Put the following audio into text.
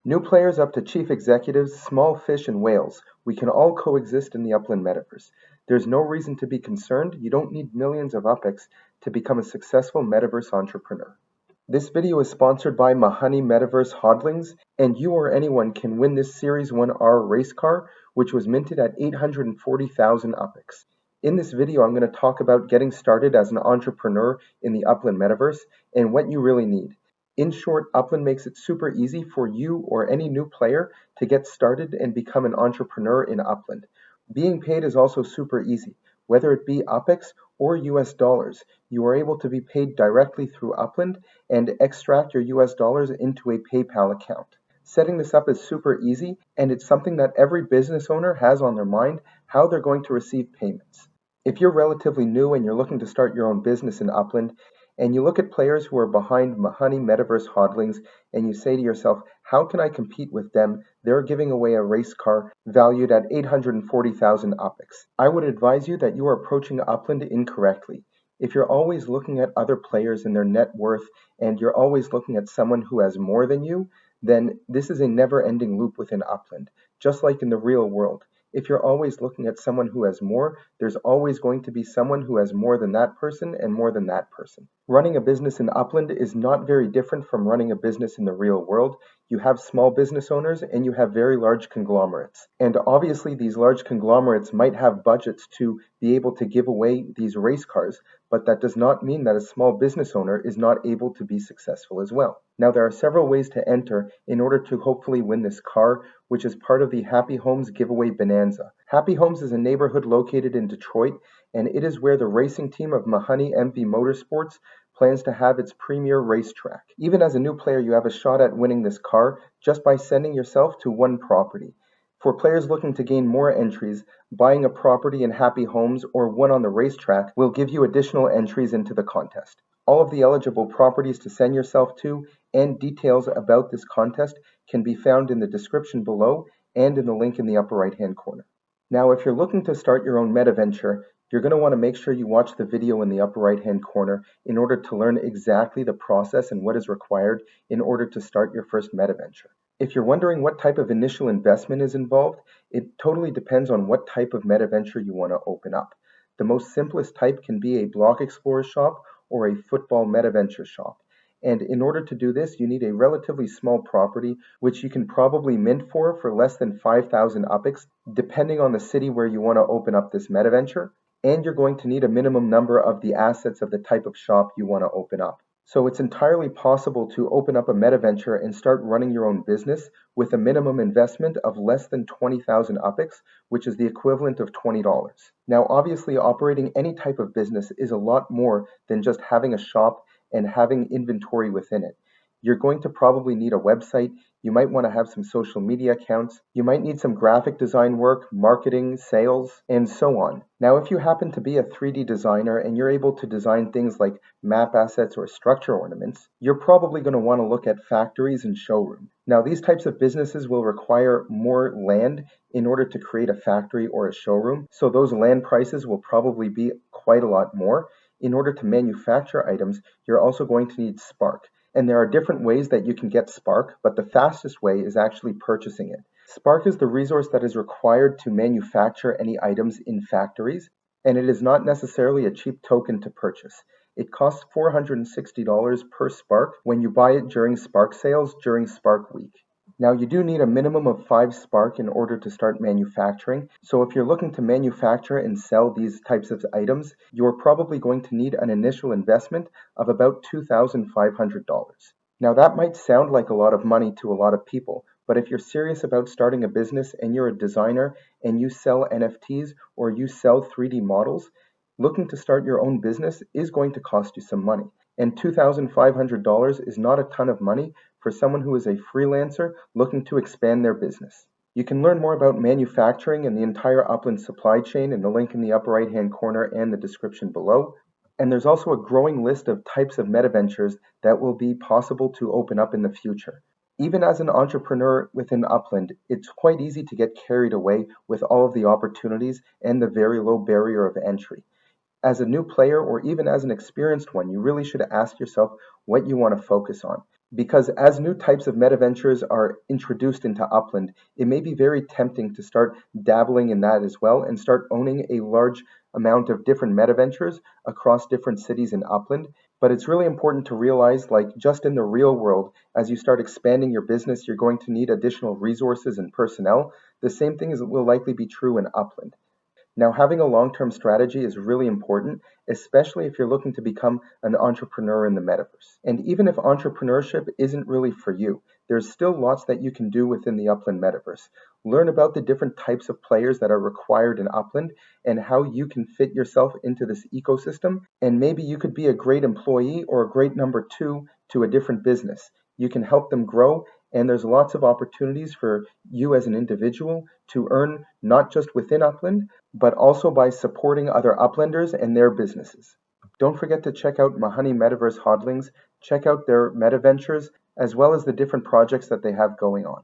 New players up to chief executives, small fish and whales, we can all coexist in the Upland Metaverse. There's no reason to be concerned. You don't need millions of UPEX to become a successful metaverse entrepreneur. This video is sponsored by MONIQUE Metaverse Hodlings, and you or anyone can win this Series 1R race car, which was minted at 840,000 UPEX. In this video, I'm going to talk about getting started as an entrepreneur in the Upland Metaverse and what you really need. In short, Upland makes it super easy for you or any new player to get started and become an entrepreneur in Upland. Being paid is also super easy. Whether it be UPEX or US dollars, you are able to be paid directly through Upland and extract your US dollars into a PayPal account. Setting this up is super easy, and it's something that every business owner has on their mind, how they're going to receive payments. If you're relatively new and you're looking to start your own business in Upland, and you look at players who are behind MONIQUE Metaverse Hodlings, and you say to yourself, how can I compete with them? They're giving away a race car valued at 840,000 UPEX. I would advise you that you are approaching Upland incorrectly. If you're always looking at other players and their net worth, and you're always looking at someone who has more than you, then this is a never-ending loop within Upland, just like in the real world. If you're always looking at someone who has more, there's always going to be someone who has more than that person and more than that person. Running a business in Upland is not very different from running a business in the real world. You have small business owners and you have very large conglomerates. And obviously these large conglomerates might have budgets to be able to give away these race cars, but that does not mean that a small business owner is not able to be successful as well. Now there are several ways to enter in order to hopefully win this car, which is part of the Happy Homes giveaway bonanza. Happy Homes is a neighborhood located in Detroit, and it is where the racing team of MONIQUE MV Motorsports plans to have its premier racetrack. Even as a new player, you have a shot at winning this car just by sending yourself to one property. For players looking to gain more entries, buying a property in Happy Homes or one on the racetrack will give you additional entries into the contest. All of the eligible properties to send yourself to and details about this contest can be found in the description below and in the link in the upper right hand corner. Now, if you're looking to start your own Metaventure, you're going to want to make sure you watch the video in the upper right hand corner in order to learn exactly the process and what is required in order to start your first Metaventure. If you're wondering what type of initial investment is involved, it totally depends on what type of Metaventure you want to open up. The most simplest type can be a Block Explorer shop or a football Metaventure shop. And in order to do this, you need a relatively small property, which you can probably mint for less than 5,000 UPEX, depending on the city where you want to open up this Metaventure. And you're going to need a minimum number of the assets of the type of shop you want to open up. So it's entirely possible to open up a Metaventure and start running your own business with a minimum investment of less than 20,000 UPEX, which is the equivalent of $20. Now, obviously, operating any type of business is a lot more than just having a shop and having inventory within it. You're going to probably need a website. You might want to have some social media accounts. You might need some graphic design work, marketing, sales, and so on. Now, if you happen to be a 3D designer and you're able to design things like map assets or structure ornaments, you're probably going to want to look at factories and showrooms. Now, these types of businesses will require more land in order to create a factory or a showroom, so those land prices will probably be quite a lot more. In order to manufacture items, you're also going to need Spark. And there are different ways that you can get Spark, but the fastest way is actually purchasing it. Spark is the resource that is required to manufacture any items in factories, and it is not necessarily a cheap token to purchase. It costs $460 per Spark when you buy it during Spark sales during Spark Week. Now, you do need a minimum of 5 Spark in order to start manufacturing, so if you're looking to manufacture and sell these types of items, you're probably going to need an initial investment of about $2,500. Now, that might sound like a lot of money to a lot of people, but if you're serious about starting a business and you're a designer and you sell NFTs or you sell 3D models, looking to start your own business is going to cost you some money. And $2,500 is not a ton of money for someone who is a freelancer looking to expand their business. You can learn more about manufacturing and the entire Upland supply chain in the link in the upper right hand corner and the description below. And there's also a growing list of types of Metaventures that will be possible to open up in the future. Even as an entrepreneur within Upland, it's quite easy to get carried away with all of the opportunities and the very low barrier of entry. As a new player or even as an experienced one, you really should ask yourself what you want to focus on. Because as new types of Metaventures are introduced into Upland, it may be very tempting to start dabbling in that as well and start owning a large amount of different Metaventures across different cities in Upland. But it's really important to realize, like just in the real world, as you start expanding your business, you're going to need additional resources and personnel. The same thing will likely be true in Upland. Now, having a long-term strategy is really important, especially if you're looking to become an entrepreneur in the metaverse. And even if entrepreneurship isn't really for you, there's still lots that you can do within the Upland metaverse. Learn about the different types of players that are required in Upland and how you can fit yourself into this ecosystem. And maybe you could be a great employee or a great number two to a different business. You can help them grow, and there's lots of opportunities for you as an individual to earn not just within Upland, but also by supporting other Uplanders and their businesses. Don't forget to check out Mahoney Metaverse Hodlings, check out their Metaventures, as well as the different projects that they have going on.